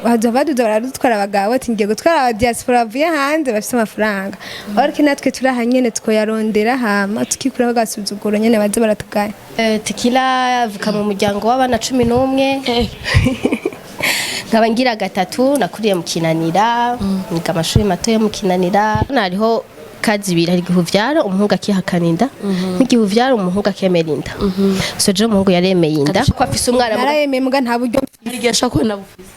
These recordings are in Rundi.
baduza baradutwara abagabo ati ngiye gutwara aba diaspora bavuye hanze bafite amafaranga ariko natwe turi aha nyene twoyarondera hama tukikuraho gasuzuguro nyene baze baratugaya. Tequila avuka mu muryango w'abana 11 nkaba ngira gatatu nakuriye mu Kinanira niga amashuri mato yo mu Kinanira nariho kazi ibiri hari gihuvyara umuhungu akihakaninda n'igihuvyara umuhungu akemera inda so je umuhungu yaremeye inda ko afise umwana narayemeye muga nta buryo arigesha ko nabufise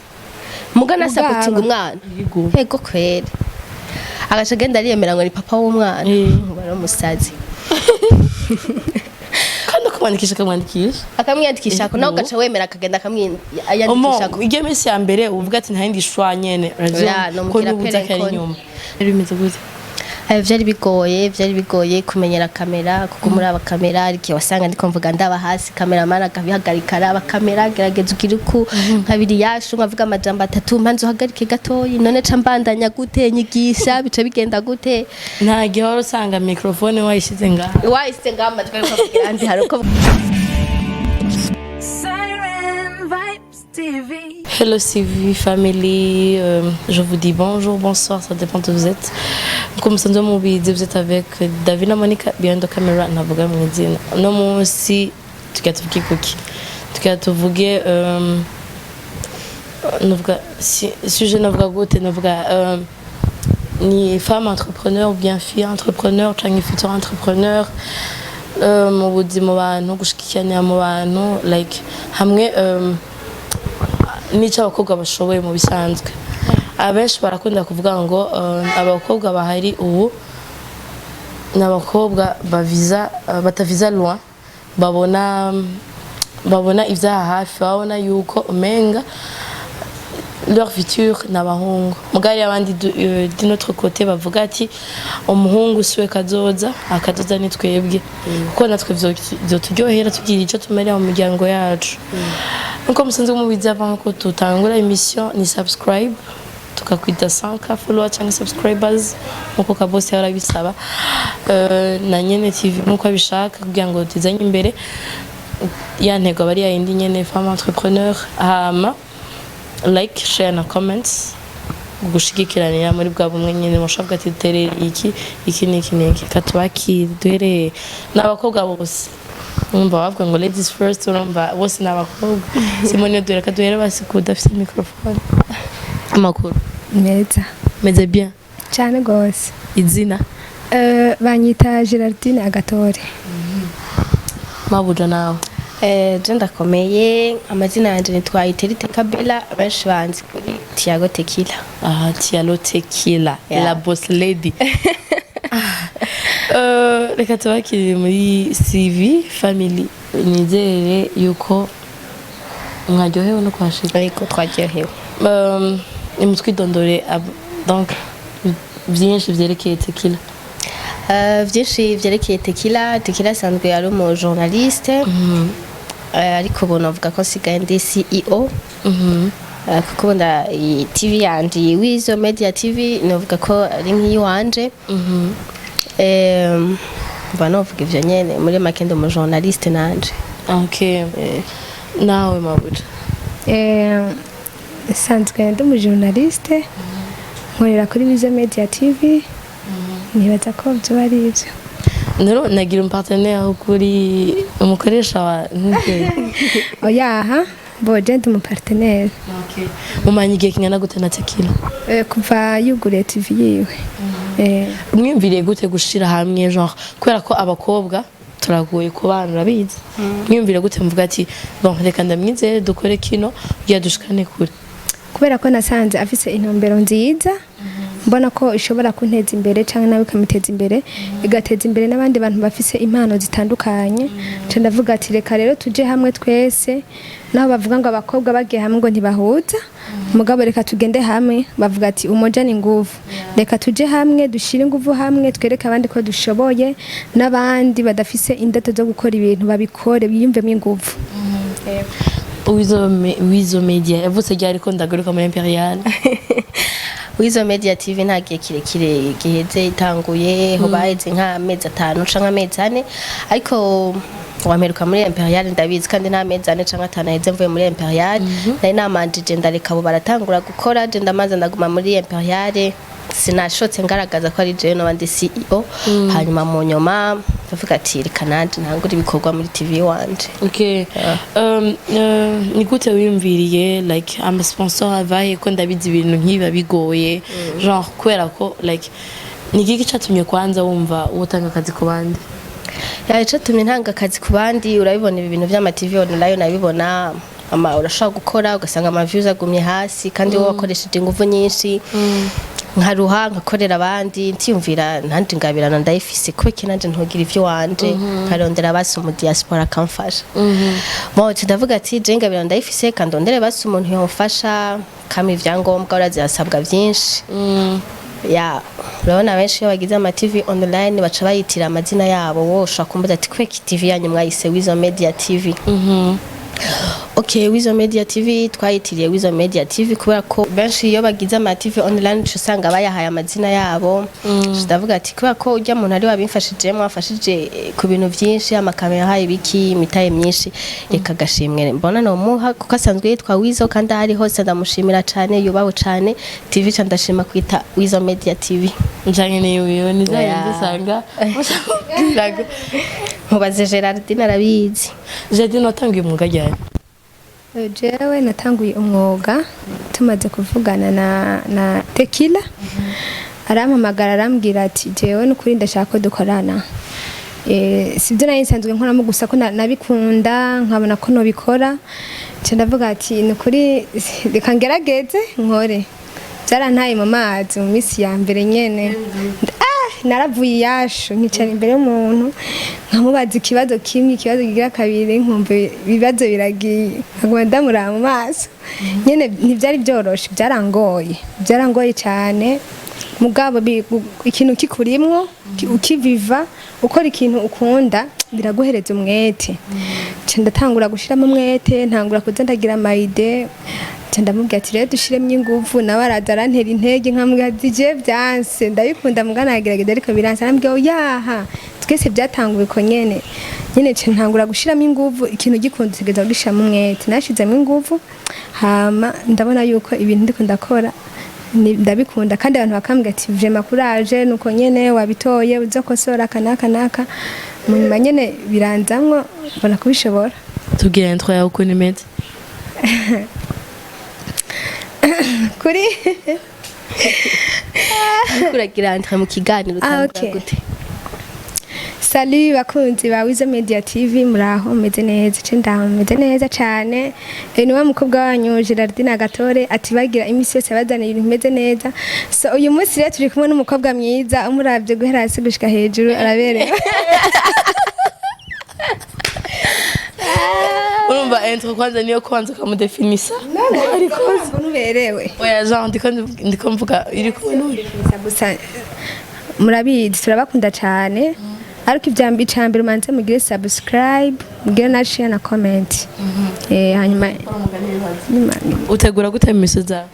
muga nasapotinga umwana yego kwere agaca genda ariyemera ngo ni papa w'umwana bari umusazi kandi akamwandikisha akamwandikisha ko nawe gaca wemera akagenda akamwandikisha ko igihe mesi ya mbere uvuga ati nta yindi shwa nyene ko nubuza kari nyuma bimeze gute vyari bigoye kumenyera kamera kuko muri aba kamera ariko wasanga ndiko mvuga ndaba hasi cameraman akabihagarika araba kamera gerageza ukiruku nkabiri yashu nkavuga amajambo atatu mpanzo hagarike gatoyi none ca mbandanya gute nyigisha bice bigenda gute nta gihoro usanga microphone wayishize ngaha amatwi ariko kugira andi haruko Hello CV family, je vous dis bonjour, bonsoir, ça dépend de où vous êtes. Comme ça nous vous êtes avec Davina Monica behind the camera navuga mwizina. No munsi tukatuvuga kuki. Tukatuvuge navuga sujet navuga gute navuga ni femme entrepreneur ou bien fille entrepreneur, cyangwa futur entrepreneur. Mu buzima abantu gushikirana mu bantu like hamwe nica abakobwa bashoboye mu bisanzwe abenshi barakunda kuvuga ngo abakobwa bahari ubu n'abakobwa bataviza loin babona ivyaha hafi babona yuko umenga leur futur n'abahungu mugari abandi de notre côté bavuga ati umuhungu siwe kazoza akazoza ni twebwe kuko natwe vyoturyohera tugira ico tumerera mu miryango yacu nuko musanzwe mubizi avant ko tutangura emission ni subscribe tukakwita 100k followers cyangwa subscribers nkuko kabose yarabisaba na nyene TV nkuko abishaka kugira ngo tizanye imbere ya ntego bari yindi nyene femme entrepreneur hama like share na comments gushigikiranira muri bwa bumwe nyene mushabwa titerera iki niki katubaki duhere n'abakobwa bose umva bavuga ngo ladies first urumva bose n'abakobwa Simone dore ka duhere basikuda afite microphone amakuru meze bien cyane gose izina banyita Geraldine Agatore mabuja nawe je ndakomeye amazina yanje nitwa Iterite Kabela abenshi banzi kuri Tiago Tequila Tiago Tequila la boss lady reka tubakiri muri CV family nizere yuko mwaryohewe no kwashika ariko twaryohewe imutwidondore donc byinshi vyerekeye Tequila vyinshi vyerekeye Tequila sanzwe ari mu journaliste ariko ubu navuga ko sigaye ndi CEO kuko nda TV yandi Wizo Media TV navuga ko ari nk'iwanje banovuga ivyo nyene muri makendo mu journaliste nanje okay nawe mabuja sanzwe ndi mu journaliste nkorera kuri Wizo Media TV nibaza ko byo bari ivyo nero nagira umpartenaire kuri umukoresha wa nke oyaha boje ndi umupartenaire okay mumanye igihe kingana gute na Tequila kuva yugure TV yiwe mwimviriye gute gushira hamwe genre kubera ko abakobwa turagoye kubana urabizi mwimviriye gute mvuga ati bon reka ndamwizere dukore kino giye dushikane kure kubera ko nasanze afise intumbero nziza mbona ko ishobora kunteza imbere cyangwa nawe kamuteza imbere igateza imbere n'abandi bantu bafise impano zitandukanye cyo ndavuga ati reka rero tuje hamwe twese naho bavuga ngo abakobwa bagiye hamwe ngo ntibahuza mugabo reka tugende hamwe bavuga ati umoja ni nguvu reka tuje hamwe dushire inguvu hamwe twereke abandi ko dushoboye n'abandi badafise indato zo gukora ibintu babikore biyumvemo inguvu Wizo Media yavutse ryari ko ndagaruka muri Imperial Wizo Media TV nta gihe kirekire giheze itanguye ho baheze nk'amezi 5 canke amezi 4 ariko wamperuka muri Imperial ndabizi kandi nta mezi 4 canke 5 aheze mvuye muri Imperial nari namanjije ndareka abo baratangura gukora je ndamaze ndaguma muri Imperial sinashotse ngaragaza ko ari jewe n'abandi CEO hanyuma mu nyuma bavuga ati reka nanje ntangura ibikorwa muri TV wanje. Okay. Ni gute wiyumviriye like ama sponsor avaye ko ndabizi ibintu nkiba bigoye genre kubera ko like ni giki cyatumye kwanza wumva utanga akazi ku bandi? Yacatumye ntanga akazi ku bandi urabibona ibi bintu vy'ama TV online nabibona ama urashaka gukora ugasanga ama views agumye hasi kandi wowe wakoresheje ingufu nyinshi nkaruha nkakorera abandi ntiyumvira ntandi ngabirana ndayifise ko kinanje ntogira ivyo wanje nkarondera basi mu diaspora kamfasha mo ndavuga ati je ngabirana ndayifise kandi ndondere basi umuntu yomfasha kama ivyangombwa urazirasabwa vyinshi ya urabona benshi iyo bagize ama TV online baca bayitira amazina yabo wo ushaka kumbuza ati kweki TV yanyu mwayise Wizo Media TV. Okay, Wizo Media TV twayitiriye Wizo Media TV kubera ko benshi iyo bagize ama TV online usanga bayahaye amazina yabo. Ndavuga ati kubera ko ujya muntu ari wabimfashije mwafashije ku bintu byinshi amakamera haye biki imitaye myinshi reka gashimwe mbona no muha kuko asanzwe yitwa Wizo kandi ari hose ndamushimira cyane yubaho cyane TV cyane ndashima kwita Wizo Media TV. Njanye niyo nizayenze sanga mubaze Gerardine arabizi. Gerardine watangiye umwuga ryari? Jewe natanguye umwuga tumaze kuvugana na Tequila arampamagara arambwira ati jewe n'ukuri ndashaka ko dukorana sibyo nari nsanzwe nkoramo gusa ko nabikunda nkabona ko no bikora cyo ndavuga ati n'ukuri reka ngerageze nkore byarantaye mu mazi mu minsi ya mbere nyene naravuye yasho nkicara imbere y'umuntu nkamubaza ikibazo kimwe ikibazo kigira kabiri nkumva ibibazo biragiye nkaguma ndamuraba mu maso nyene ntivyari byoroshe byarangoye cyane mugabo ikintu kikurimwo ukiviva ukora ikintu ukunda biraguhereza umwete ndatangura gushiramo umwete ntangura kuza ndagira amayide ndamubwira ati rero dushiremo ingufu nawe araza arantera intege nkamubwira ati je byanse ndabikunda mugana yagerageza ariko biranse arambwira yaha twese byatanguye ko nyene ntangura gushiramo ingufu ikintu gikunda kigeza gishiramo umwete nashizemo ingufu hama ndabona yuko ibintu ndiko ndakora ndabikunda kandi abantu bakambwira ati vraiment courage nuko nyene wabitoye uzokosora kanaka mu nyuma nyene biranzamwo mbona kubishobora. Tubwira intro yawe uko nimeze. Kuri kuragira entre mu kiganiro tangura gute? Salut bakunzi ba Wizo Media TV muraho meze neza ndaho meze neza cyane ni wa mukobwa wanyu Gerardine Agatore ati bagira imisi yose bazana ibintu meze neza so uyu munsi rero turi kumwe n'umukobwa mwiza umuravye guhera hasi gushika hejuru araberewe. Urumva intro kwanza niyo kwanza kamudefinisa ariko nuberewe oya genre ndiko mvuga iri kumwe n'uri gusa murabizi turabakunda cyane ariko ibyambi cyambere manze mugire subscribe mugire na share na comment hanyuma utegura gute imisozi zawe?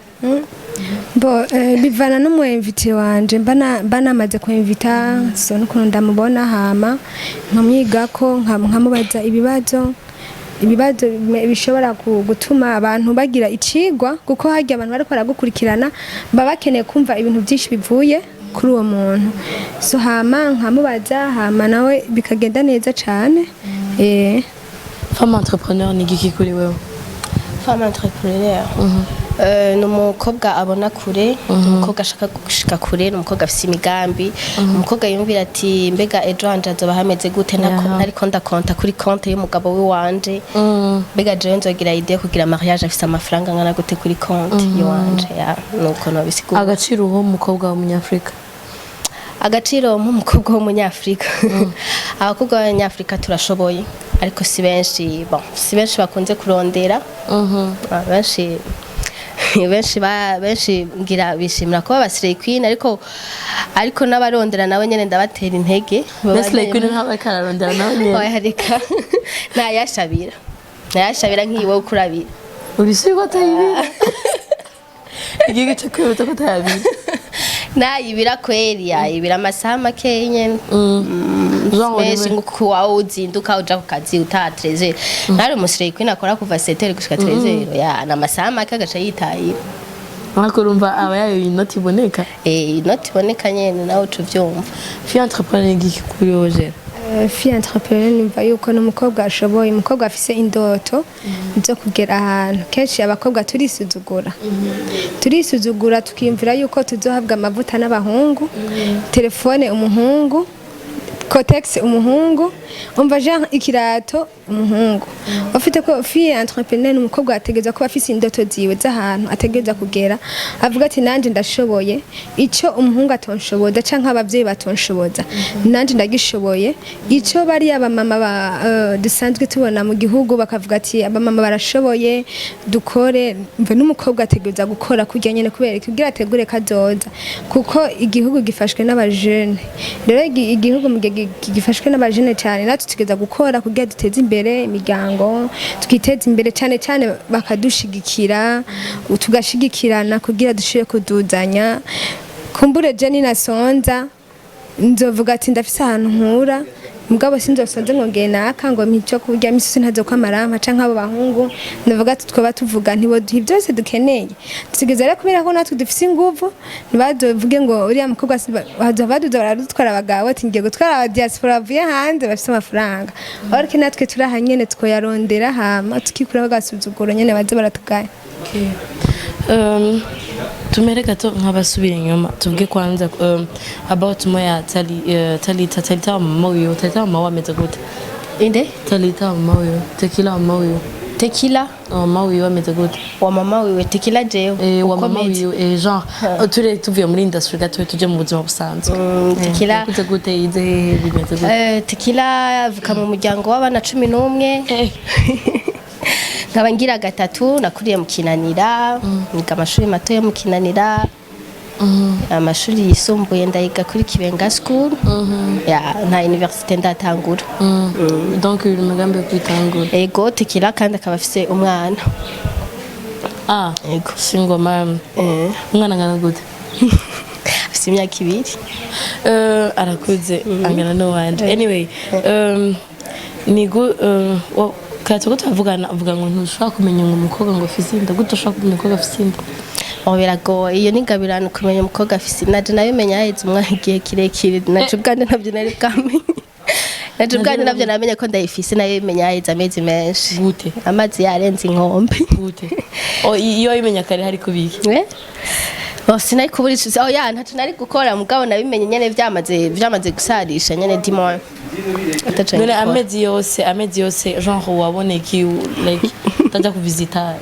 bivana no mu invite wanje mbana maze ku invita so nuko ndamubona hama nkamwiga ko nkamubaza ibibazo bishobora gutuma abantu bagira icigwa kuko hajya abantu bariko baragukurikirana baba bakeneye kumva ibintu byinshi bivuye kuri uwo muntu so hama nkamubaza hama nawe bikagenda neza cyane. Femme entrepreneur ni giki kuri wewe? Femme entrepreneur n'umukobwa abona kure umukobwa ashaka gushika kure n'umukobwa afite imigambi umukobwa yumvira ati mbega ejo hanje azoba hameze gute nariko ndakonta kuri konte y'umugabo we wanje mbega jewe nzogira idea kugira mariage afite amafaranga ngana gute kuri konte y'wanje nuko no bisigura. Agaciro ho umukobwa w'umunyafrika? Agaciro nk'umukobwa w'umunyafrika abakobwa b'abanyafrika turashoboye ariko si benshi bakunze kurondera benshi ngira bishimira kuba basireye queen ariko n'abarondera nawe nyene ndabatera intege. Basireye queen ntabwo kararondera nawe nyene oyareka nayashabira nkiwe ukurabira ubisigo tayibira igihe cyo kwihuta ko tayabira nayibira kweri yayibira amasaha make nyene menshi nkuko wawe uzinduka uja ku kazi utaha 13 nari umusireye kwina akora kuva 7h gushika 13h ya na amasaha make agaca yitahira ariko urumva aba yayo inoti iboneka inoti iboneka nyene nawe ucuvyumva fi entrepreneur ngiki kuri Roger fi entrepreneur nimva yuko n'umukobwa ashoboye umukobwa afise indoto zo kugera ahantu kenshi abakobwa turisuzugura tukiyumvira yuko tuzohabwa amavuta n'abahungu telefone umuhungu Cotex umuhungu umva genre ikirato umuhungu ufite ko fi entrepreneur umukobwa ategeza ko afise indoto ziwe z'ahantu ategeza kugera avuga ati nanje ndashoboye ico umuhungu atonshoboza canke abavyeyi batonshoboza nanje ndagishoboye ico bari abamama dusanzwe tubona mu gihugu bakavuga ati abamama barashoboye dukore mve n'umukobwa ategeza gukora kurya nyene kubera kugira ategure kazoza kuko igihugu gifashwe n'abajene rero igihugu mu gifashwe n'abajene cyane natwe tugeza gukora kugira duteze imbere imiryango tukiteza imbere cyane cyane bakadushigikira tugashigikirana kugira dushire kuduzanya kumbure Jenny nasonza nzovuga ati ndafise ahantu nkura mugabo sinzosonze ngongeye naka ngo mpico kurya misi ntazo kwamarampa canke abo bahungu ndavuga ati twaba tuvuga ntibo duhi byose dukeneye tugeze rero kubera ko natwe dufise inguvu ntibazovuge ngo uriya mukobwa baduza baradutwara abagabo ati ngiye gutwara aba diaspora bavuye hanze bafise amafaranga ariko natwe turaha nyene twoyarondera hama tukikuraho gasuzuguro nyene baze baratugaya tumere gato nk'abasubira inyuma tuvuge kwanza about moya Talita mama wiyo Talita mama wameze gute inde Talita mama wiyo Tekila mama wiyo Tekila mama wiyo wameze gute wa mama wiwe Tekila jewe wa mama wiyo genre tuvuye muri industry gato tuje mu buzima busanzwe Tekila kuze gute yize bimeze gute Tekila avuka mu muryango w'abana 11 nkaba ngira gatatu nakuriye mu Kinanira niga amashuri mato yo mu Kinanira amashuri yisumbuye ndayiga kuri Kibenga School ya nta université ndatangura donc uri mugambe kwitangura ego Tekila kandi akaba afise umwana ego single mom umwana ngana gute afise imyaka 2 arakuze angana no wanje anyway nigo Kato tuvugana avuga ngo ntushaka kumenya ngo umukobwa ngo afise inda gute ushaka kumenya umukobwa afise inda biragoye iyo nigabirana kumenya umukobwa afise naje nabimenya yaheze umwana igihe kirekire naje ubwande ntabyo nari bwamenye naje ubwande nabyo namenye ko ndayifise nayo bimenya yaheze amezi menshi gute amazi yarenze inkombe gute iyo yimenya kare hari kubiki sinari kuburiza ya ntacyo nari gukora mugabo nabimenye nyene vyamaze gusarisha nyene dimo none amezi yose genre waboneki like utaja kuvisita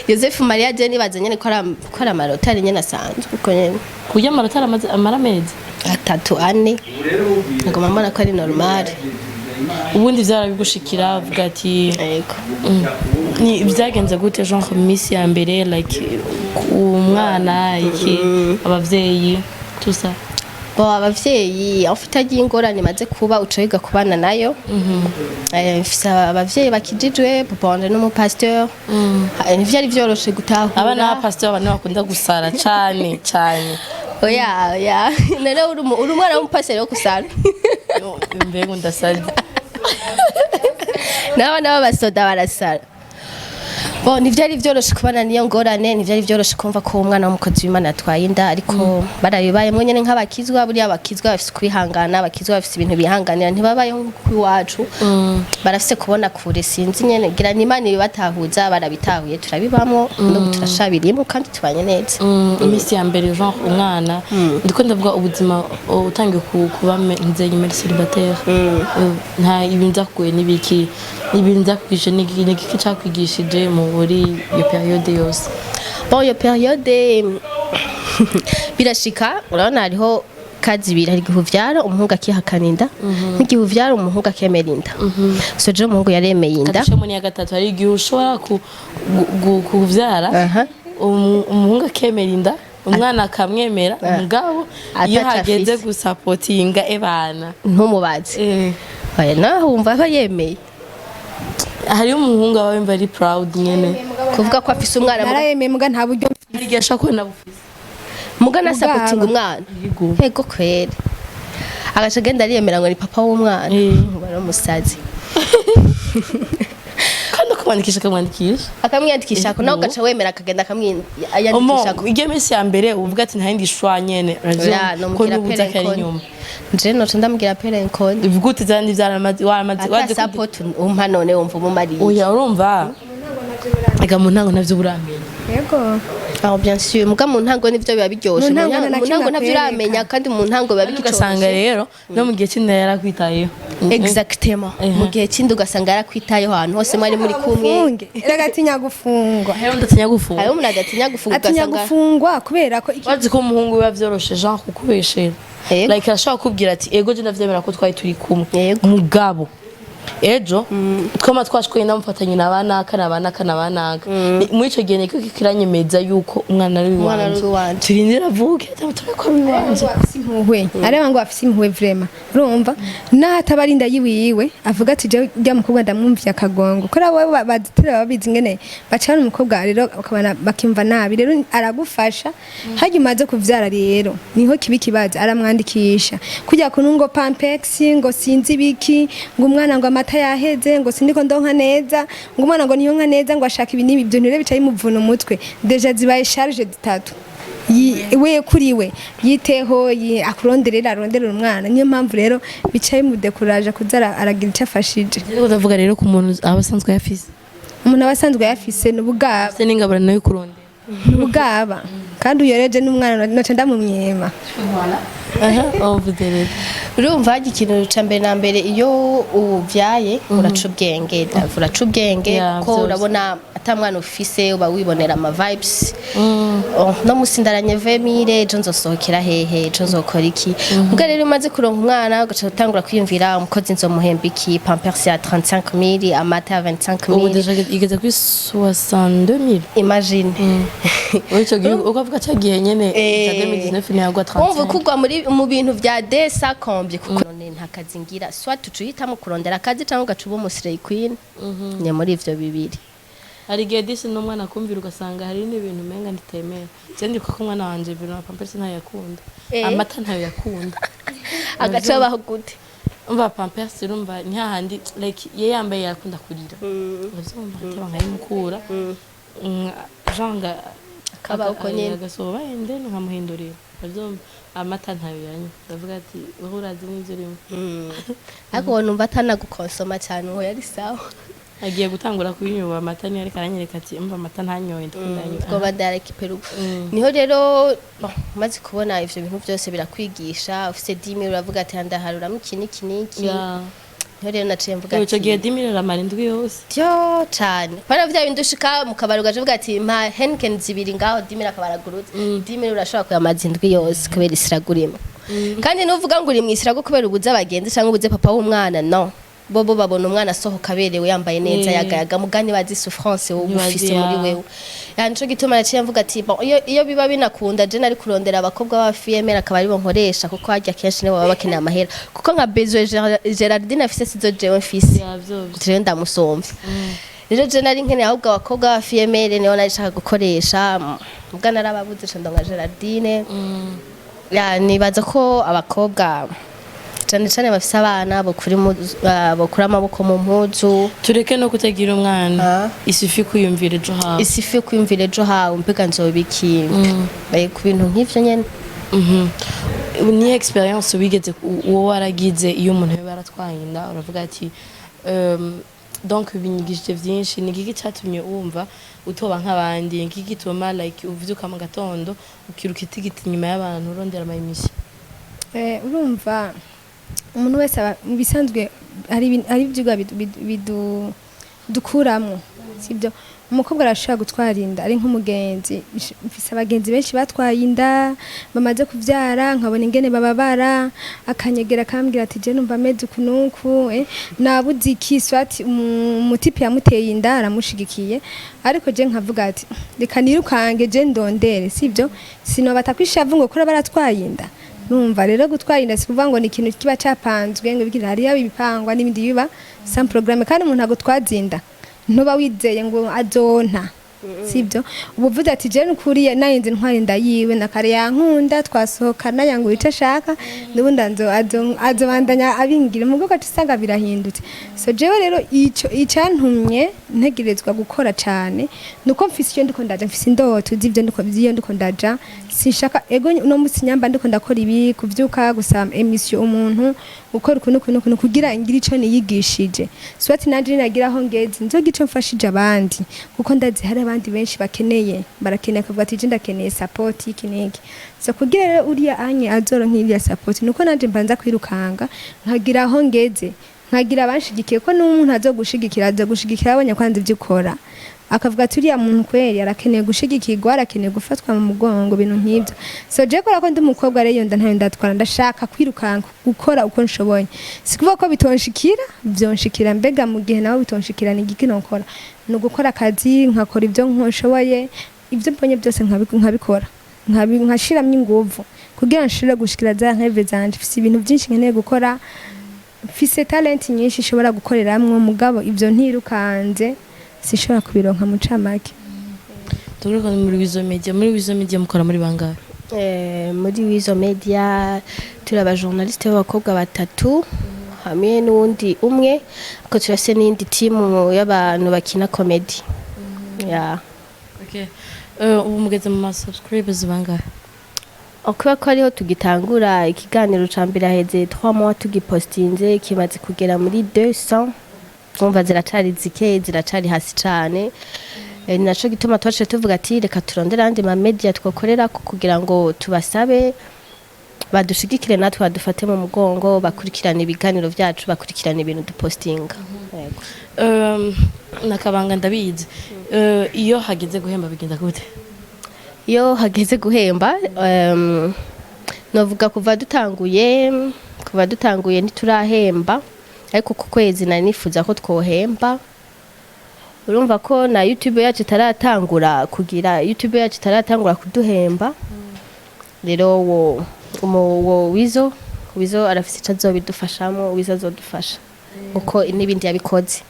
Joseph Maria Jenny bazanye ko ara amarotari nyene asanzwe uko nyene kuya amarotari amaramezi 3 ngoma mbona ko ari normal ubundi vyarabigushikira avuga ati yego ni byagenze gute genre miss ya mbere like umwana iki abavyeyi tusa abavyeyi afite agiye ingorane maze kuba ucoyiga kubana nayo mfise abavyeyi bakijijwe papa wanje n'umupasteur nivyo ari vyoroshe gutahura abana b'abapasteur abantu bakunda gusara cyane oya nero uri umwana w'umupasteur yo kusara mbego ndasari n'abana b'abasoda barasara ntivyari vyoroshe kubana niyo ngorane ntivyari vyoroshe kumva ko umwana w'umukozi w'Imana atwaye inda ariko barabibayemo nyene nk'abakizwa buri abakizwa bafise kwihangana abakizwa bafise ibintu bihanganira ntibabaye nk'iwacu barafise kubona kure sinzi nyene gira n'Imana ibatahuza barabitahuye turabibamwo no turashabirimo kandi tubanye neza imisi ya mbere genre umwana ndiko ndavuga ubuzima utangiye kuba nzeye muri célibataire nta ibintu zakuye nibiki ibintu zakwishe n'iki cakwigishije muri iyo periode yose iyo periode birashika urabona hariho kazi ibiri hari igihuvyara umuhungu akihakana inda n'igihuvyara umuhungu akemera inda so je umuhungu yaremeye inda katisha muri ya gatatu hari igihe ushobora kuvyara umuhungu akemera inda umwana akamwemera mugabo iyo hageze gusapotinga ebana ntumubaze naho wumva aba yemeye hari umuhungu aba very proud nyene kuvuga ko afise umwana narayemeye muga nta buryo hari igihe ashaka kubona bufise muga nasapotinga umwana Yego. yego kwere agaca agenda ariyemera ngo ni papa w'umwana ngo ari umusazi kandi ukamwandikisha akamwiyandikisha ko nawe ugaca wemera akagenda akamwiyandikisha ko igihe minsi ya mbere uvuga ati ntahindi shwa nyene Ya, nomubwira nubuza kari pere inyuma nje noca ndamubwira pere nkoni uvuga uti zandi vyaramaze waramaze ata support umpa none wumva umumariye oya urumva aga mu ntango navyo buramenya yego aho bien sûr muga mu ntango nivyo biba biryoshe Mu ntango mu ntango navyo uramenya kandi mu ntango biba ugasanga biryoshe rero no mu gihe cy'inda yarakwitayeho exactement mu gihe kindi ugasanga yarakwitayeho ahantu hose mwari muri kumwe funge erega atinya gufungwa rero ndatinya gufunga hariho umuntu adatinya gufunga atinya ugasanga gufungwa kubera ko wazi ko umuhungu biba vyoroshe Jean kukubeshera Yego. like arashobora kubwira ati ego je ndavyemera ko twari turi kumwe Yego. mugabo ejo twama twashikoye ndamufatanye nabanaka muri ico gihe niko kiranyemeza yuko umwana ari Umwana ari wanje uwanje. turindira avuke turakora iwanje afise impuhwe areba ngo afise impuhwe vrema urumva nahataba ari inda yiwiwe avuga ati je rya mukobwa ndamwumviye akagongo kora wowe bazitera babizi ngene bacana umukobwa rero bakabana bakimva nabi rero aragufasha haje umaze kuvyara rero niho kibi kibaza aramwandikisha kujya kunungo pampex ngo sinzi biki ngo umwana ngo amata yaheze ngo sindiko ndonka neza ngo umwana ngo niyo nka neza ngo ashaka ibi nibi ibyo rero bicaye muvuna umutwe deja zibaye charge zitatu we kuri we yiteho akuronderera aronderera umwana niyo mpamvu rero bicaye mu dekuraje kuzara aragira icyo afashije rero ndavuga rero ku muntu abasanzwe yafise umuntu abasanzwe yafise n'ubugaba se n'ingabara nayo kurondera n'ubugaba kandi uyoreje n'umwana naca ndamumyema urumva hajya ikintu ca mbere na mbere iyo uvyaye uraca ubwenge uraca ubwenge ko urabona ata mwana ufise uba wibonera ama vibes no musi ndaranye vemire ejo nzosohokera hehe ejo nzokora iki ubwo rero umaze kuronka umwana ugaca utangura kwiyumvira umukozi nzomuhemba iki pampers ya 35,000 amata ya 25,000 ubu deja igeze kuri 62,000 imagine ico gihe ukavuga cyagiye nyene cya 2019 ntiyagwa 35 umva kugwa mu bintu vya desa kombye kuko none nta kazi ngira soit tucihitamo kurondera akazi cyangwa ugacuba umusirey queen ni muri ivyo bibiri hari igihe disi n'umwana akumvira ugasanga hari n'ibintu umenga nditemera kandi ko umwana wanje biro na pampers ntayo yakunda amata ntayo yakunda agaca baho gute umva pampers urumva ni hahandi like ye yambaye yakunda kurira uzumva ataba nkayimukura janga kaba uko nyene agasoba ende nkamuhindurira uzumva amata ntayo yanyu ndavuga ati wowe urazi n'ivyo rimwe ariko numva atanagukonsoma cyane ngo yari sawa agiye gutangura kuyinyuba amata ni ariko aranyereka ati umva amata ntanyoye ndakundanye ngo badareke peru niho rero maze kubona ivyo bintu byose birakwigisha ufise 10,000 uravuga ati ndaharuramo iki niki niki niho rero naciye mvuga ati ico gihe 10,000 ramara indwi yose byo cyane pana vya bintu ushika mu kabari ugaje uvuga ati mpa Henken zibiri ngaho 10,000 akabaragurutse 10,000 urashobora kuyamaza indwi yose kubera isiragurimo kandi nuvuga ngo uri mwisirago kubera ubuze abagenzi cyangwa ubuze papa w'umwana no bobo babona umwana asohoka aberewe yambaye neza yagayaga mugani bazi souffrance wo ufise muri wewe yanco gituma naciye mvuga ati bon iyo biba binakunda je nari kurondera abakobwa b'abafiyemera akabari bo nkoresha kuko hajya kenshi nibo baba bakeneye amahera kuko nka Bezwe Gerardine afise sizo jewe mfise je ndamusomvye rero je nari nkeneye ahubwo abakobwa b'abafiyemere niho nari shaka gukoresha ubwa narababuze cyo ndonga Gerardine nibaza ko abakobwa cyane cyane bafise abana bokura amaboko mu mpuzu tureke no kutagira umwana isifi kwiyumvira ejo hawe isifi kwiyumvira ejo hawe mbega nzobiki ku bintu nk'ivyo nyene ni experience wigeze uwo waragize iyo umuntu yaba yaratwaye inda uravuga ati donc binyigishije vyinshi ni giki cyatumye wumva utoba nk'abandi giki gituma like uvyuka mu gatondo ukiruka itigiti nyuma y'abantu urondera amayimisi urumva umuntu wese bisanzwe ari ibyuga dukuramo sibyo umukobwa arashaka gutwara inda ari nk'umugenzi mfise abagenzi benshi batwaye inda bamaze kuvyara nkabona ingene bababara akanyegera akambwira ati je numva ameze ukunuku nabuze ikiswati umutipe yamuteye inda aramushigikiye ariko je nkavuga ati reka nirukange je ndondere sibyo sinobata kwishavu ngo kora baratwaye inda numva rero gutwara inda sikuvuga ngo ni ikintu kiba capanzwe ngo bigira hari yabipangwa n'ibindi biba sans programme kandi umuntu agutwazinda ntuba wizeye ngo azonta sibyo ubuvuze ati je nukuriye nayenze ntwari ndayiwe na kare yankunda twasohokana yangu ico shaka nubundi azobandanya abingira mu bwo cisanga birahindutse so jewe rero ico icantumye ntegerezwa gukora cyane nuko mfise icyo ndiko ndaja mfise indoto z'ivyo ndiko ndaja sinshaka ego no musi nyamba ndiko ndakora ibi kuvyuka gusa emission umuntu ukora ukuntu kugira ingira ico niyigishije swati nanje nagira aho ngeze nzoga ico mfashije abandi kuko ndazi hari abandi benshi barakeneye kuvuga ati je ndakeneye support ikiniki so kugira rero uriya anye azoro nk'iriya support nuko nanje mbanza kwirukanga nkagira aho ngeze nkagira abanshigikiye ko n'umuntu azogushigikira abanya kwanza ivyo ukora akavuga ati uriya muntu kweri arakeneye gushigikirwa arakeneye gufatwa mu mugongo bintu nk'ibyo so je kora ko ndi umukobwa rero ntayo ndatwara ndashaka kwirukanga gukora uko nshoboye sikuvuga ko bitonshikira vyonshikira mbega mu gihe nawe bitonshikira ni giki nokora no gukora akazi nkakora ivyo nkoshoboye ivyo mbonye byose nkabikora nkashiramye inguvu kugira nshire gushikira za nteve zanje fise ibintu byinshi nkeneye gukora fise talent nyinshi ishobora gukoreramwo mugabo ivyo ntirukanze sishobora kubironka mu camake turuka muri Wizo Media mukora muri bangahe muri Wizo Media turi abajournaliste b'abakobwa batatu hamwe n'undi umwe ko turase n'indi team y'abantu bakina comedy okay ubu mugeze mu subscribers bangahe okuba ko ariho tugitangura ikiganiro ca mbere aheze 3 mois tugipostinze kimaze kugera muri 200 umva ziracari zike ziracari hasi cyane naco gituma twaje tuvuga ati reka turondera andi ma media twokorera kugira ngo tubasabe badushigikire natwe badufate mu mugongo bakurikirana ibiganiro vyacu bakurikirana ibintu dupostinga nakabanga ndabizi iyo hageze guhemba bigenda gute iyo hageze guhemba novuga kuva dutanguye ntiturahemba ariko ku kwezi nari nifuza ko twohemba urumva ko na YouTube yacu taratangura kuduhemba rero wo Wizo arafise ico azobidufashamo Wizo azodufasha uko n'ibindi yabikoze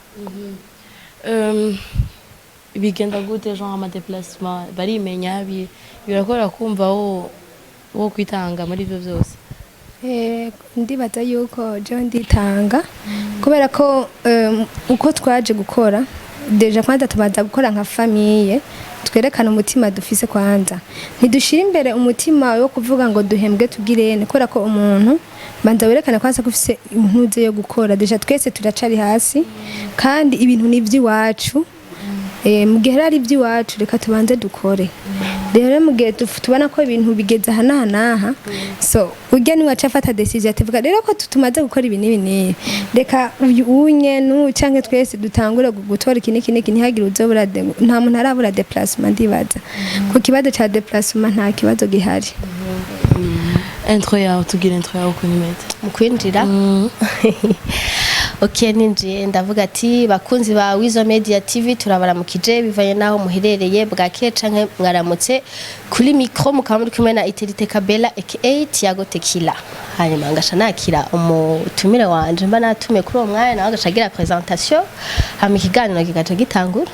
bigenda gute genre ama déplacement barimenya birakora kumva wo kwitanga muri ivyo byose ndibaza yuko je nditanga kubera ko uko twaje gukora deja kwanza tubanza gukora nka famille twerekana umutima dufise kwanza ntidushira imbere umutima wo kuvuga ngo duhembwe tugirene kubera ko umuntu banza werekana kwanza ko ufise impuze yo gukora deja twese turacari hasi kandi ibintu ni ivy'iwacu mu gihe ari iby'iwacu reka tubanze dukore rero mu gihe tubona ko ibintu bigeze aha so ujya niwe acafata decision ativuga rero ko tumaze gukora ibi n'ibi reka unye canke twese dutangure gutora iki ntihagire uzobura nta muntu arabura déplacement ndibaza ku kibazo ca déplacement nta kibazo gihari intro yawe tugira intro yawe kunimete mu kwinjira Okay ninjiye ndavuga ati bakunzi ba Wizo Media TV turabaramukije bivanye naho muherereye bwake canke mwaramutse kuri micro mukaba muri kumwe na Iterite Kabela aka Tiago Tequila hanyuma ngasha nakira umutumire wanje mba natume kuri uwo mwanya nawe agashagira presentation hama ikiganiro kigaca gitangura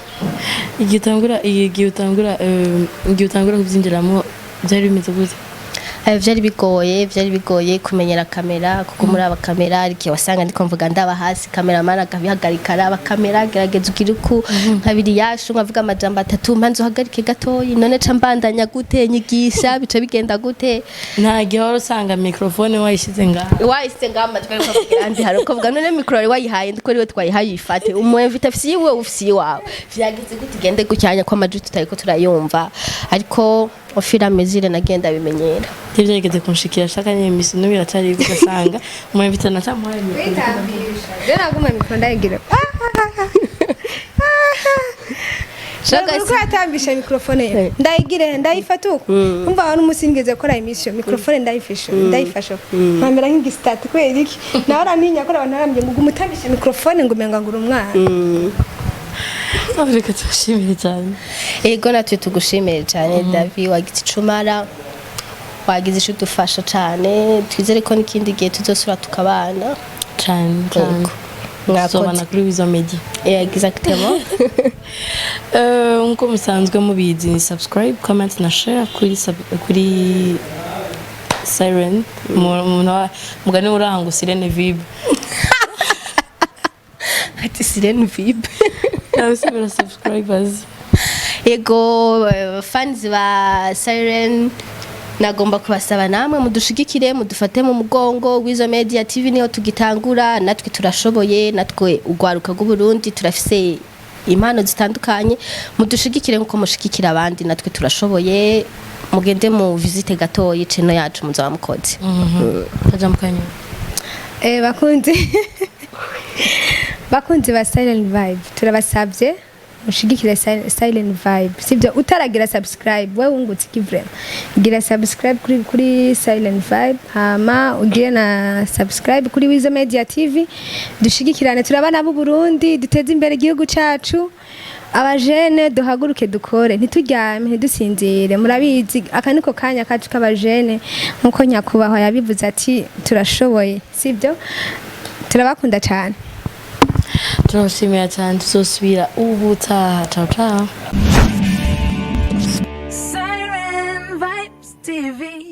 kuzinjiramo byari bimeze gute vyari bigoye kumenyera kamera kuko muri aba kamera ariko wasanga ndiko mvuga ndaba hasi kamera mara gabihagarika aba kamera gerageza ugiruku nkabiri yashu nkavuga amajambo atatu mpanzo hagarike gatoyi none ca mbandanya gute nyigisha bica bigenda gute nta gihoro usanga microphone wayishize ngaha amajwi ariko kugira andi hari uko vuga none micro wayihaye ndiko riwe twayihaye ifate umwemvita afisi yiwe ufisi wawe vyagize gute gende gucyanya kwa amajwi tutayiko turayumva ariko ofira mezire nagenda bimenyera tivyo yigeze kunshikira shaka nye misi no biracari ugasanga umwemvita na camuhaye rero aguma micro ndayigira shaka ko atambisha microphone ndayigire ndayifatuko umva abantu musingeze gukora emission microphone ndayifasha nkamera nk'igistat kweri iki naho raninya ko abantu arambye ngo umutambisha microphone ngo menga ngura umwana Afrika tugushimire cyane ego natwe tugushimire cyane David wagize icumara wagize ico dufasha cyane twizere ko n'ikindi gihe tuzosura tukabana cyane tuzobana kuri Wizo Media. Exactement. Nkuko musanzwe mubizi ni subscribe, comment na share kuri Siren mugani urango Sirene Vibe. Ati Sirene Vibe. Abasubira subscribers. Ego fans ba Siren nagomba kubasaba namwe mudushigikire mudufate mu mugongo Wizo Media TV niyo tugitangura natwe turashoboye natwe ugwaruka rw'u Burundi turafise impano zitandukanye mudushigikire nkuko mushigikira abandi natwe turashoboye mugende mu visite gatoyi channel yacu muzaba mukoze Kajamukanye bakunzi ba Silent Vibe turabasabye mushigikire Silent Vibe sibyo utaragira subscribe wewe ungutse kivrema gira subscribe kuri Silent Vibe hama ugire na subscribe kuri Wizo Media TV dushigikirane turabana b'u Burundi duteze imbere igihugu cacu abajene duhaguruke dukore ntituryame ntidusinzire murabizi akaniko kanya kacu k'abajene nkuko nyakubahwa yabivuze ati turashoboye sibyo turabakunda cyane turashimira cyane tuzosubira ubutaha ciao ciao. Siren Vibes TV.